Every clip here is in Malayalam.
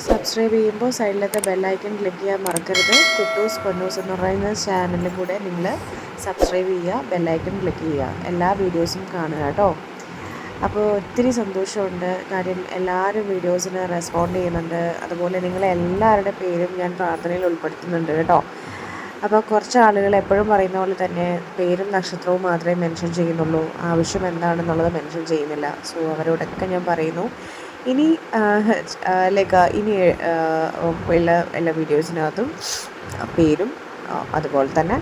സബ്സ്ക്രൈബ് ചെയ്യുമ്പോൾ സൈഡിലത്തെ ബെല്ലൈക്കൺ ക്ലിക്ക് ചെയ്യാൻ മറക്കരുത്. കുട്ടൂസ് പൊന്നൂസ് എന്ന് പറയുന്ന ചാനലിൽ കൂടെ നിങ്ങൾ സബ്സ്ക്രൈബ് ചെയ്യുക, ബെല്ലൈക്കൺ ക്ലിക്ക് ചെയ്യുക, എല്ലാ വീഡിയോസും കാണുക കേട്ടോ. അപ്പോൾ ഒത്തിരി സന്തോഷമുണ്ട്. കാര്യം എല്ലാവരും വീഡിയോസിന് റെസ്പോണ്ട് ചെയ്യുന്നുണ്ട്. അതുപോലെ നിങ്ങളെല്ലാവരുടെ പേരും ഞാൻ പ്രാർത്ഥനയിൽ ഉൾപ്പെടുത്തുന്നുണ്ട് കേട്ടോ. അപ്പോൾ കുറച്ച് ആളുകൾ എപ്പോഴും പറയുന്ന പോലെ തന്നെ പേരും നക്ഷത്രവും മാത്രമേ മെൻഷൻ ചെയ്യുന്നുള്ളൂ, ആവശ്യം എന്താണെന്നുള്ളത് മെൻഷൻ ചെയ്യുന്നില്ല. സോ അവരോടൊക്കെ ഞാൻ പറയുന്നു, ഇനി ഇനി എല്ലാ വീഡിയോസിനകത്തും പേരും അതുപോലെ തന്നെ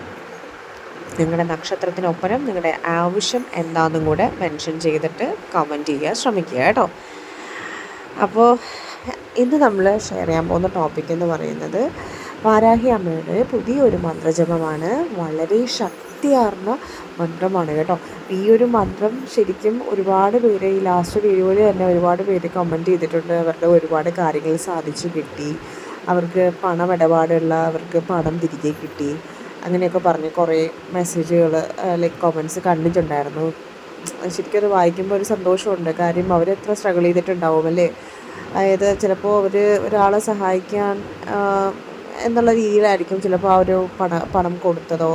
നിങ്ങളുടെ നക്ഷത്രത്തിനൊപ്പരം നിങ്ങളുടെ ആവശ്യം എന്താണെന്നും കൂടെ മെൻഷൻ ചെയ്തിട്ട് കമൻറ്റ് ചെയ്യാൻ ശ്രമിക്കുക കേട്ടോ. അപ്പോൾ ഇന്ന് നമ്മൾ ഷെയർ ചെയ്യാൻ പോകുന്ന ടോപ്പിക് എന്ന് പറയുന്നത് വാരാഹി അമ്മയുടെ പുതിയൊരു മന്ത്രജപമാണ്. വളരെ ശക്തിയാർന്ന മന്ത്രമാണ് കേട്ടോ. ഈ ഒരു മന്ത്രം ശരിക്കും ഒരുപാട് പേര് ഈ ലാസ്റ്റ് വീഡിയോയിൽ തന്നെ ഒരുപാട് പേര് കമൻറ്റ് ചെയ്തിട്ടുണ്ട്. അവരുടെ ഒരുപാട് കാര്യങ്ങൾ സാധിച്ചു കിട്ടി, അവർക്ക് പണമിടപാടുള്ള അവർക്ക് പണം തിരികെ കിട്ടി, അങ്ങനെയൊക്കെ പറഞ്ഞ് കുറേ മെസ്സേജുകൾ കമൻറ്റ്സ് കണ്ടിട്ടുണ്ടായിരുന്നു. ശരിക്കും അത് വായിക്കുമ്പോൾ ഒരു സന്തോഷമുണ്ട്. കാര്യം അവരെത്ര സ്ട്രഗിൾ ചെയ്തിട്ടുണ്ടാവും അല്ലേ. അതായത് ചിലപ്പോൾ അവർ ഒരാളെ സഹായിക്കാൻ എന്നുള്ള രീതിയിലായിരിക്കും ചിലപ്പോൾ ആ ഒരു പണം കൊടുത്തതോ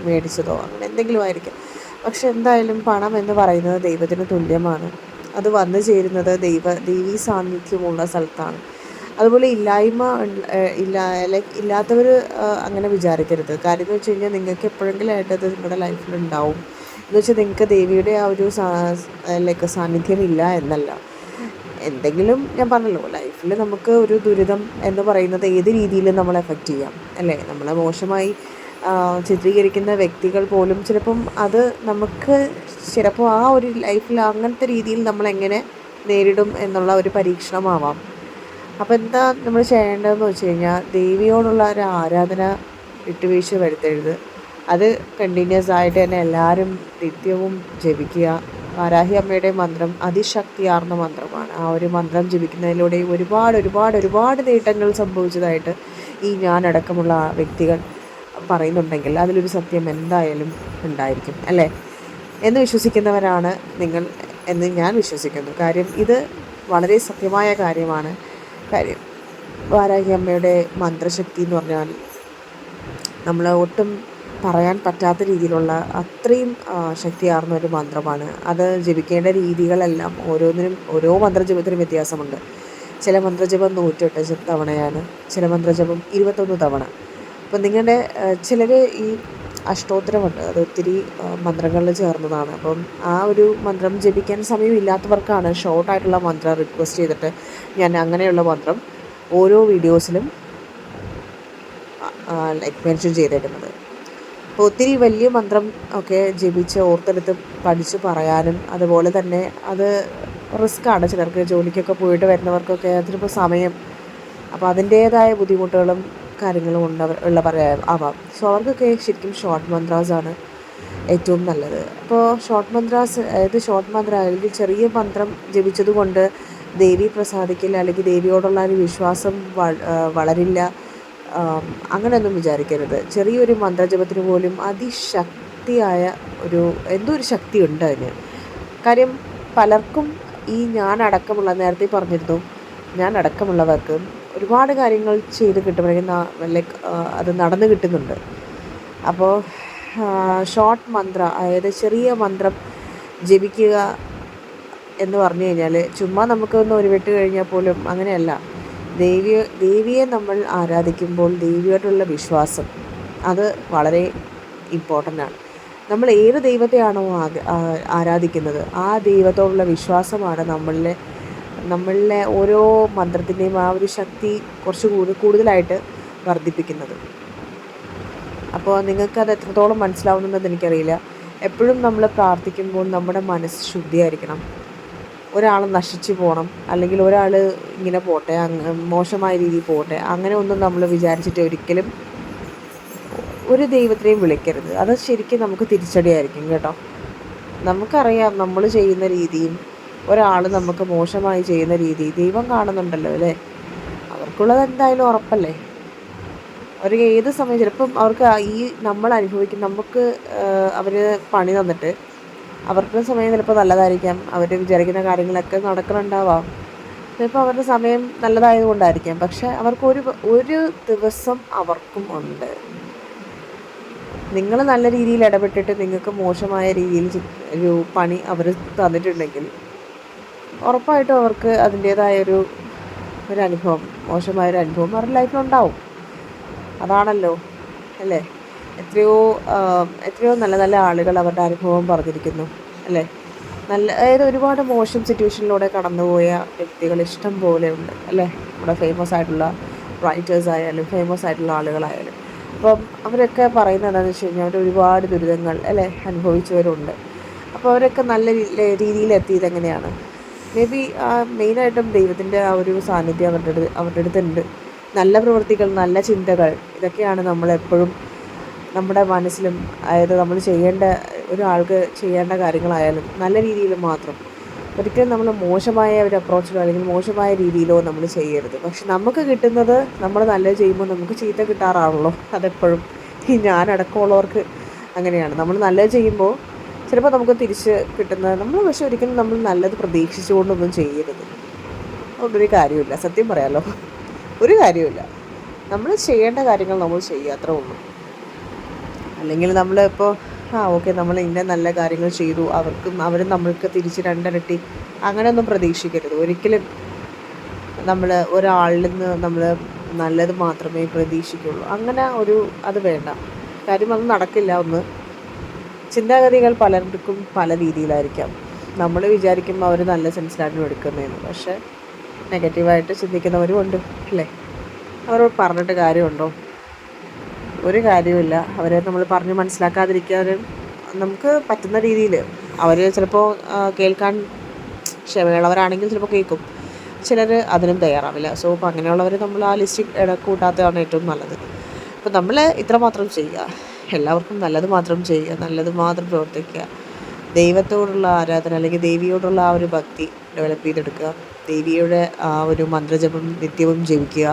മേടിച്ചതോ അങ്ങനെ എന്തെങ്കിലും ആയിരിക്കും. പക്ഷെ എന്തായാലും പണം എന്ന് പറയുന്നത് ദൈവത്തിന് തുല്യമാണ്. അത് വന്നു ചേരുന്നത് ദൈവീ സാന്നിധ്യമുള്ള സ്ഥലത്താണ്. അതുപോലെ ഇല്ലാത്തവർ അങ്ങനെ വിചാരിക്കരുത്. കാര്യം എന്ന് വെച്ച് കഴിഞ്ഞാൽ നിങ്ങൾക്ക് എപ്പോഴെങ്കിലും ആയിട്ട് അത് നിങ്ങളുടെ ലൈഫിലുണ്ടാവും. എന്ന് വെച്ചാൽ നിങ്ങൾക്ക് ദേവിയുടെ ആ ഒരു സാന്നിധ്യം ഇല്ല എന്നല്ല. എന്തെങ്കിലും ഞാൻ പറഞ്ഞല്ലോ, ലൈഫിൽ നമുക്ക് ഒരു ദുരിതം എന്ന് പറയുന്നത് ഏത് രീതിയിലും നമ്മളെ എഫക്റ്റ് ചെയ്യാം അല്ലേ. നമ്മളെ മോശമായി ചിത്രീകരിക്കുന്ന വ്യക്തികൾ പോലും ചിലപ്പം അത് നമുക്ക് ചിലപ്പോൾ ആ ഒരു ലൈഫിൽ അങ്ങനത്തെ രീതിയിൽ നമ്മളെങ്ങനെ നേരിടും എന്നുള്ള ഒരു പരീക്ഷണമാവാം. അപ്പോൾ എന്താ നമ്മൾ ചെയ്യേണ്ടതെന്ന് വെച്ച് കഴിഞ്ഞാൽ ദേവിയോടുള്ള ഒരു ആരാധന വിട്ടുവീഴ്ച വരുത്തരുത്. അത് കണ്ടിന്യൂസ് ആയിട്ട് തന്നെ എല്ലാവരും നിത്യവും ജപിക്കുക. വാരാഹി അമ്മയുടെ മന്ത്രം അതിശക്തിയാർന്ന മന്ത്രമാണ്. ആ ഒരു മന്ത്രം ജപിക്കുന്നതിലൂടെ ഒരുപാട് നേട്ടങ്ങൾ സംഭവിച്ചതായിട്ട് ഈ ഞാനടക്കമുള്ള വ്യക്തികൾ പറയുന്നുണ്ടെങ്കിൽ അതിലൊരു സത്യം എന്തായാലും ഉണ്ടായിരിക്കും അല്ലേ എന്ന് വിശ്വസിക്കുന്നവരാണ് നിങ്ങൾ എന്ന് ഞാൻ വിശ്വസിക്കുന്നു. കാര്യം ഇത് വളരെ സത്യമായ കാര്യമാണ്. കാര്യം വാരാഹി അമ്മയുടെ മന്ത്രശക്തി എന്ന് പറഞ്ഞാൽ നമ്മൾ ഒട്ടും പറയാൻ പറ്റാത്ത രീതിയിലുള്ള അത്രയും ശക്തിയാർന്ന ഒരു മന്ത്രമാണ്. അത് ജപിക്കേണ്ട രീതികളെല്ലാം ഓരോ മന്ത്രജപത്തിനും വ്യത്യാസമുണ്ട്. ചില മന്ത്രജപം 108 തവണയാണ്, ചില മന്ത്രജപം 21 തവണ. അപ്പം നിങ്ങളുടെ ചിലർ ഈ അഷ്ടോത്തരമുണ്ട്, അത് ഒത്തിരി മന്ത്രങ്ങളിൽ ചേർന്നതാണ്. അപ്പം ആ ഒരു മന്ത്രം ജപിക്കാൻ സമയമില്ലാത്തവർക്കാണ് ഷോർട്ടായിട്ടുള്ള മന്ത്രം റിക്വസ്റ്റ് ചെയ്തിട്ട് ഞാൻ അങ്ങനെയുള്ള മന്ത്രം ഓരോ വീഡിയോസിലും മെൻഷൻ ചെയ്തിടുന്നത്. അപ്പോൾ ഒത്തിരി വലിയ മന്ത്രം ഒക്കെ ജപിച്ച് ഓർത്തെടുത്ത് പഠിച്ച് പറയാനും അതുപോലെ തന്നെ അത് റിസ്ക്കാണ്. ചിലർക്ക് ജോലിക്കൊക്കെ പോയിട്ട് വരുന്നവർക്കൊക്കെ അതിനിപ്പോൾ സമയം, അപ്പോൾ അതിൻ്റേതായ ബുദ്ധിമുട്ടുകളും കാര്യങ്ങളും ആവാം. സോ അവർക്കൊക്കെ ശരിക്കും ഷോർട്ട് മന്ത്രാസാണ് ഏറ്റവും നല്ലത്. അപ്പോൾ ഷോർട്ട് മന്ത്രാസ്, അതായത് ഷോർട്ട് മന്ത്രം അല്ലെങ്കിൽ ചെറിയ മന്ത്രം ജപിച്ചത് കൊണ്ട് ദേവി പ്രസാദിക്കില്ല, അല്ലെങ്കിൽ ദേവിയോടുള്ള ഒരു വിശ്വാസം വളരില്ല, അങ്ങനെയൊന്നും വിചാരിക്കരുത്. ചെറിയൊരു മന്ത്രജപത്തിന് പോലും അതിശക്തിയായ എന്തോ ഒരു ശക്തി ഉണ്ട് അതിന്. കാര്യം പലർക്കും ഈ നേരത്തെ പറഞ്ഞിരുന്നു, അടക്കമുള്ളവർക്ക് ഒരുപാട് കാര്യങ്ങൾ ചെയ്ത് കിട്ടും, അത് നടന്നു കിട്ടുന്നുണ്ട്. അപ്പോൾ ഷോർട്ട് മന്ത്ര, അതായത് ചെറിയ മന്ത്രം ജപിക്കുക എന്ന് പറഞ്ഞു കഴിഞ്ഞാൽ ചുമ്മാ നമുക്കൊന്ന് ഉരുവിട്ട് കഴിഞ്ഞാൽ പോലും അങ്ങനെയല്ല. ദേവിയെ നമ്മൾ ആരാധിക്കുമ്പോൾ ദേവിയോടുള്ള വിശ്വാസം അത് വളരെ ഇമ്പോർട്ടൻ്റാണ്. നമ്മൾ ഏത് ദൈവത്തെയാണോ ആരാധിക്കുന്നത് ആ ദൈവത്തോടുള്ള വിശ്വാസമാണ് നമ്മളിലെ ഓരോ മന്ത്രത്തിൻ്റെയും ആ ഒരു ശക്തി കുറച്ച് കൂടുതലായിട്ട് വർദ്ധിപ്പിക്കുന്നത്. അപ്പോൾ നിങ്ങൾക്കത് എത്രത്തോളം മനസ്സിലാവുന്നതെന്ന് എനിക്കറിയില്ല. എപ്പോഴും നമ്മൾ പ്രാർത്ഥിക്കുമ്പോൾ നമ്മുടെ മനസ്സ് ശുദ്ധിയായിരിക്കണം. ഒരാൾ നശിച്ചു പോകണം, അല്ലെങ്കിൽ ഒരാൾ ഇങ്ങനെ പോട്ടെ, മോശമായ രീതിയിൽ പോട്ടെ, അങ്ങനെ ഒന്നും നമ്മൾ വിചാരിച്ചിട്ട് ഒരിക്കലും ഒരു ദൈവത്തിനെയും വിളിക്കരുത്. അത് ശരിക്കും നമുക്ക് തിരിച്ചടിയായിരിക്കും കേട്ടോ. നമുക്കറിയാം നമ്മൾ ചെയ്യുന്ന രീതിയും ഒരാൾ നമുക്ക് മോശമായി ചെയ്യുന്ന രീതി ദൈവം കാണുന്നുണ്ടല്ലോ അല്ലേ. അവർക്കുള്ളത് എന്തായാലും ഉറപ്പല്ലേ. അവർ ഏത് സമയം ചിലപ്പം അവർക്ക് നമ്മൾ അനുഭവിക്കും, നമുക്ക് അവർ പണി തന്നിട്ട് അവർക്ക് സമയം ചിലപ്പോൾ നല്ലതായിരിക്കാം, അവർ വിചാരിക്കുന്ന കാര്യങ്ങളൊക്കെ നടക്കുന്നുണ്ടാവാം. ചിലപ്പോൾ അവരുടെ സമയം നല്ലതായതുകൊണ്ടായിരിക്കാം, പക്ഷെ അവർക്ക് ഒരു ദിവസം അവർക്കും ഉണ്ട്. നിങ്ങൾ നല്ല രീതിയിൽ ഇടപെട്ടിട്ട് നിങ്ങൾക്ക് മോശമായ രീതിയിൽ ഒരു പണി അവർ തന്നിട്ടുണ്ടെങ്കിൽ ഉറപ്പായിട്ടും അവർക്ക് അതിൻ്റേതായൊരു അനുഭവം, മോശമായൊരു അനുഭവം അവരുടെ ലൈഫിലുണ്ടാവും. അതാണല്ലോ അല്ലേ? എത്രയോ എത്രയോ നല്ല നല്ല ആളുകൾ അവരുടെ അനുഭവം പറഞ്ഞിരിക്കുന്നു അല്ലേ? അതായത് ഒരുപാട് മോശം സിറ്റുവേഷനിലൂടെ കടന്നുപോയ വ്യക്തികൾ ഇഷ്ടം പോലെ ഉണ്ട് അല്ലേ? നമ്മുടെ ഫേമസ് ആയിട്ടുള്ള റൈറ്റേഴ്സ് ആയാലും ഫേമസ് ആയിട്ടുള്ള ആളുകളായാലും. അപ്പം അവരൊക്കെ പറയുന്നത് എന്താണെന്ന് വെച്ച് കഴിഞ്ഞാൽ അവർ ഒരുപാട് ദുരിതങ്ങൾ അല്ലേ അനുഭവിച്ചവരുണ്ട്. അപ്പോൾ അവരൊക്കെ നല്ല രീതിയിൽ എത്തിയത് എങ്ങനെയാണ്? മേ ബി മെയിനായിട്ടും ദൈവത്തിൻ്റെ ആ ഒരു സാന്നിധ്യം അവരുടെ അടുത്തുണ്ട്. നല്ല പ്രവൃത്തികൾ, നല്ല ചിന്തകൾ, ഇതൊക്കെയാണ് നമ്മളെപ്പോഴും നമ്മുടെ മനസ്സിലും, അതായത് നമ്മൾ ഒരാൾക്ക് ചെയ്യേണ്ട കാര്യങ്ങളായാലും നല്ല രീതിയിൽ മാത്രം. ഒരിക്കലും നമ്മൾ മോശമായ ഒരു അപ്രോച്ചിലോ അല്ലെങ്കിൽ മോശമായ രീതിയിലോ നമ്മൾ ചെയ്യരുത്. പക്ഷെ നമുക്ക് കിട്ടുന്നത്, നമ്മൾ നല്ലത് ചെയ്യുമ്പോൾ നമുക്ക് ചീത്ത കിട്ടാറാണല്ലോ അതെപ്പോഴും. ഞാനടക്കമുള്ളവർക്ക് അങ്ങനെയാണ്. നമ്മൾ നല്ലത് ചെയ്യുമ്പോൾ ചിലപ്പോൾ നമുക്ക് തിരിച്ച് കിട്ടുന്നത് പക്ഷെ ഒരിക്കലും നമ്മൾ നല്ലത് പ്രതീക്ഷിച്ചുകൊണ്ടൊന്നും ചെയ്യരുത്. അതുകൊണ്ടൊരു കാര്യമില്ല, സത്യം പറയാമല്ലോ, ഒരു കാര്യമില്ല. നമ്മൾ ചെയ്യേണ്ട കാര്യങ്ങൾ നമ്മൾ ചെയ്യുക, അത്രേ ഉള്ളൂ. അല്ലെങ്കിൽ നമ്മളിപ്പോൾ ഓക്കെ നമ്മൾ ഇന്ന നല്ല കാര്യങ്ങൾ ചെയ്തു, അവരും നമ്മൾക്ക് തിരിച്ച് രണ്ടിരട്ടി അങ്ങനെയൊന്നും പ്രതീക്ഷിക്കരുത് ഒരിക്കലും. നമ്മൾ ഒരാളിൽ നിന്ന് നമ്മൾ നല്ലത് മാത്രമേ പ്രതീക്ഷിക്കുള്ളൂ, അങ്ങനെ അത് വേണ്ട. കാര്യം അത് നടക്കില്ല. ചിന്താഗതികൾ പലർക്കും പല രീതിയിലായിരിക്കാം. നമ്മൾ വിചാരിക്കുമ്പോൾ അവർ നല്ല സെൻസിലാണ് എടുക്കുന്നതെന്ന്, പക്ഷേ നെഗറ്റീവായിട്ട് ചിന്തിക്കുന്നവരും ഉണ്ട് അല്ലേ? അവരോട് പറഞ്ഞിട്ട് കാര്യമുണ്ടോ? ഒരു കാര്യമില്ല. അവരെ നമ്മൾ പറഞ്ഞ് മനസ്സിലാക്കാതിരിക്കാനും നമുക്ക് പറ്റുന്ന രീതിയിൽ. അവർ ചിലപ്പോൾ കേൾക്കാൻ ക്ഷമയുള്ളവരാണെങ്കിൽ ചിലപ്പോൾ കേൾക്കും, ചിലർ അതിനും തയ്യാറാവില്ല. സോ അപ്പോൾ അങ്ങനെയുള്ളവർ നമ്മൾ ആ ലിസ്റ്റിൽ കൂട്ടാത്തതാണ് ഏറ്റവും നല്ലത്. അപ്പോൾ നമ്മൾ ഇത്രമാത്രം ചെയ്യുക, എല്ലാവർക്കും നല്ലത് മാത്രം ചെയ്യുക, നല്ലത് മാത്രം പ്രവർത്തിക്കുക. ദൈവത്തോടുള്ള ആരാധന അല്ലെങ്കിൽ ദേവിയോടുള്ള ആ ഒരു ഭക്തി ഡെവലപ്പ് ചെയ്തെടുക്കുക. ദേവിയുടെ ആ ഒരു മന്ത്രജപം നിത്യവും ജപിക്കുക.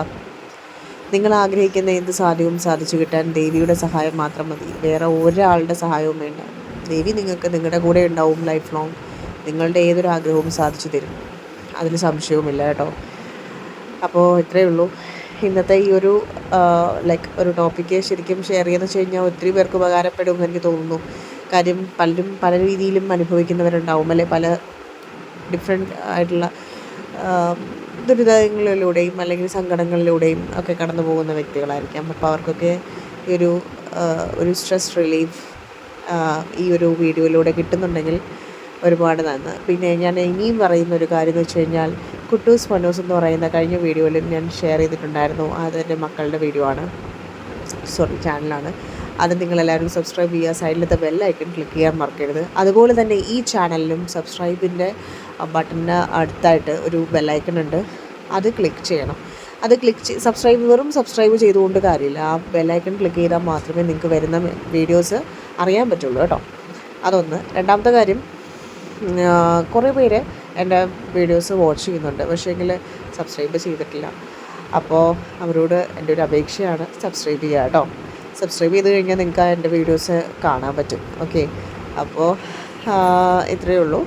നിങ്ങൾ ആഗ്രഹിക്കുന്ന എന്ത് സാധ്യവും സാധിച്ചു കിട്ടാൻ ദേവിയുടെ സഹായം മാത്രം മതി. വേറെ ഒരാളുടെ സഹായവും വേണ്ട. ദേവി നിങ്ങൾക്ക് നിങ്ങളുടെ കൂടെ ഉണ്ടാവും ലൈഫ് ലോങ്. നിങ്ങളുടെ ഏതൊരു ആഗ്രഹവും സാധിച്ചു തരും, അതിന് സംശയവുമില്ല കേട്ടോ. അപ്പോൾ ഇത്രയേ ഉള്ളൂ ഇന്നത്തെ ഈ ഒരു ഒരു ടോപ്പിക്ക് ശരിക്കും ഷെയർ ചെയ്യുന്നത് വെച്ച് കഴിഞ്ഞാൽ ഒത്തിരി പേർക്ക് ഉപകാരപ്പെടുമെന്ന് എനിക്ക് തോന്നുന്നു. കാര്യം പലരും പല രീതിയിലും അനുഭവിക്കുന്നവരുണ്ടാവും അല്ലെ? പല ഡിഫറെൻ്റ് ആയിട്ടുള്ള ദുരിതങ്ങളിലൂടെയും അല്ലെങ്കിൽ സങ്കടങ്ങളിലൂടെയും ഒക്കെ കടന്നു പോകുന്ന വ്യക്തികളായിരിക്കാം. അപ്പോൾ അവർക്കൊക്കെ ഈ ഒരു സ്ട്രെസ് റിലീഫ് ഈ ഒരു വീഡിയോയിലൂടെ കിട്ടുന്നുണ്ടെങ്കിൽ ഒരുപാട് നന്ന്. പിന്നെ ഞാൻ ഇനിയും പറയുന്ന ഒരു കാര്യം എന്ന് വെച്ച് കഴിഞ്ഞാൽ, കുട്ടൂസ് മനോസ് എന്ന് പറയുന്ന കഴിഞ്ഞ വീഡിയോയിലും ഞാൻ ഷെയർ ചെയ്തിട്ടുണ്ടായിരുന്നു. അതെൻ്റെ മക്കളുടെ വീഡിയോ ആണ്, ചാനലാണ്. അത് നിങ്ങളെല്ലാവരും സബ്സ്ക്രൈബ് ചെയ്യുക. സൈഡിലത്തെ ബെല്ലൈക്കൺ ക്ലിക്ക് ചെയ്യാൻ മറക്കരുത്. അതുപോലെ തന്നെ ഈ ചാനലിലും സബ്സ്ക്രൈബിൻ്റെ ബട്ടണിന് അടുത്തായിട്ട് ഒരു ബെല്ലൈക്കൺ ഉണ്ട്, അത് ക്ലിക്ക് ചെയ്യണം. അത് വെറും സബ്സ്ക്രൈബ് ചെയ്തുകൊണ്ട് കാര്യമില്ല. ആ ബെല്ലൈക്കൺ ക്ലിക്ക് ചെയ്താൽ മാത്രമേ നിങ്ങൾക്ക് വരുന്ന വീഡിയോസ് അറിയാൻ പറ്റുള്ളൂ കേട്ടോ. അതൊന്ന്. രണ്ടാമത്തെ കാര്യം, കുറേ പേര് എൻ്റെ വീഡിയോസ് വാച്ച് ചെയ്യുന്നുണ്ട്, പക്ഷേങ്കിൽ സബ്സ്ക്രൈബ് ചെയ്തിട്ടില്ല. അപ്പോൾ അവരോട് എൻ്റെ ഒരു അപേക്ഷയാണ്, സബ്സ്ക്രൈബ് ചെയ്യുക കേട്ടോ. സബ്സ്ക്രൈബ് ചെയ്ത് കഴിഞ്ഞാൽ നിങ്ങൾക്ക് എൻ്റെ വീഡിയോസ് കാണാൻ പറ്റും. ഓക്കെ, അപ്പോൾ ഇത്രയേ ഉള്ളൂ.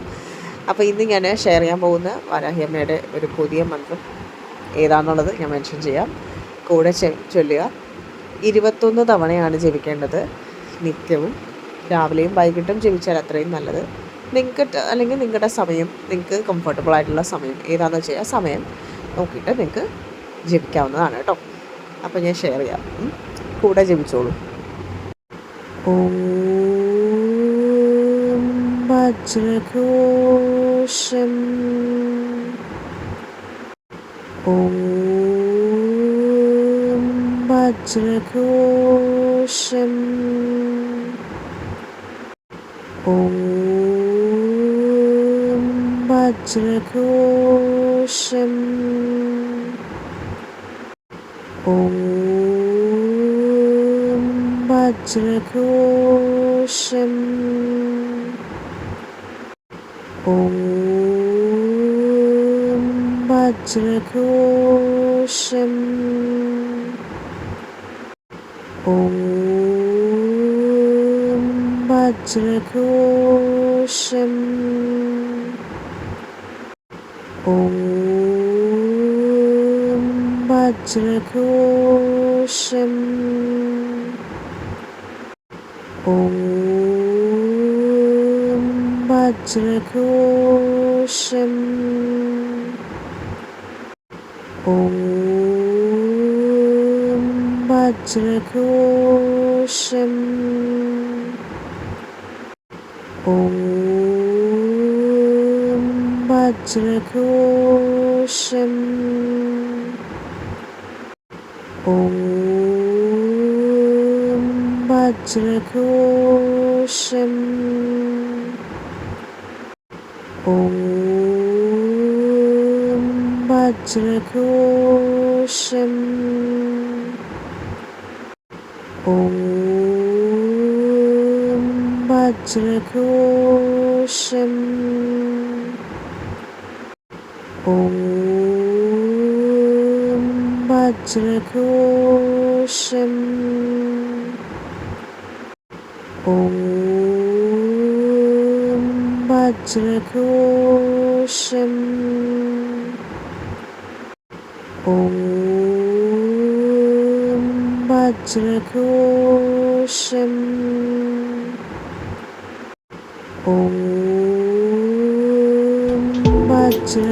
അപ്പോൾ ഇന്ന് ഞാൻ ഷെയർ ചെയ്യാൻ പോകുന്ന വരാഹിയമ്മയുടെ ഒരു പുതിയ മന്ത്രം ഏതാണെന്നുള്ളത് ഞാൻ മെൻഷൻ ചെയ്യാം. കൂടെ ചൊല്ലുക. 21 തവണയാണ് ജപിക്കേണ്ടത് നിത്യവും. രാവിലെയും വൈകിട്ടും ജപിച്ചാൽ അത്രയും നല്ലത്. അല്ലെങ്കിൽ നിങ്ങളുടെ സമയം, നിങ്ങൾക്ക് കംഫർട്ടബിൾ ആയിട്ടുള്ള സമയം ഏതാണെന്ന് വെച്ചാൽ ആ സമയം നോക്കിയിട്ട് നിങ്ങൾക്ക് ജപിക്കാവുന്നതാണ് കേട്ടോ. അപ്പോൾ ഞാൻ ഷെയർ ചെയ്യാം, കൂടെ ജപിച്ചോളൂ. ഓം വജ്രഘോഷം, ഓം വജ്രഘോഷം, ഓം വജ്രഘോഷം, ഓം വജ്രഘോഷം, ഓം വജ്രഘോഷം, ഓം വജ്രഘോഷം, ഓം വജ്രഘോഷം ഓം വജ്രഘോഷം ഓം വജ്രഘോഷം ഓം വജ്രഘോഷം ഓം വജ്രഘോഷം ഓം വജ്രഘോഷം ഓം വജ്രഘോഷം ഓം വജ്രഘോഷം ഓം വജ്രഘോഷം ഓം വജ്രഘോഷം ഓം വജ്രഘോഷം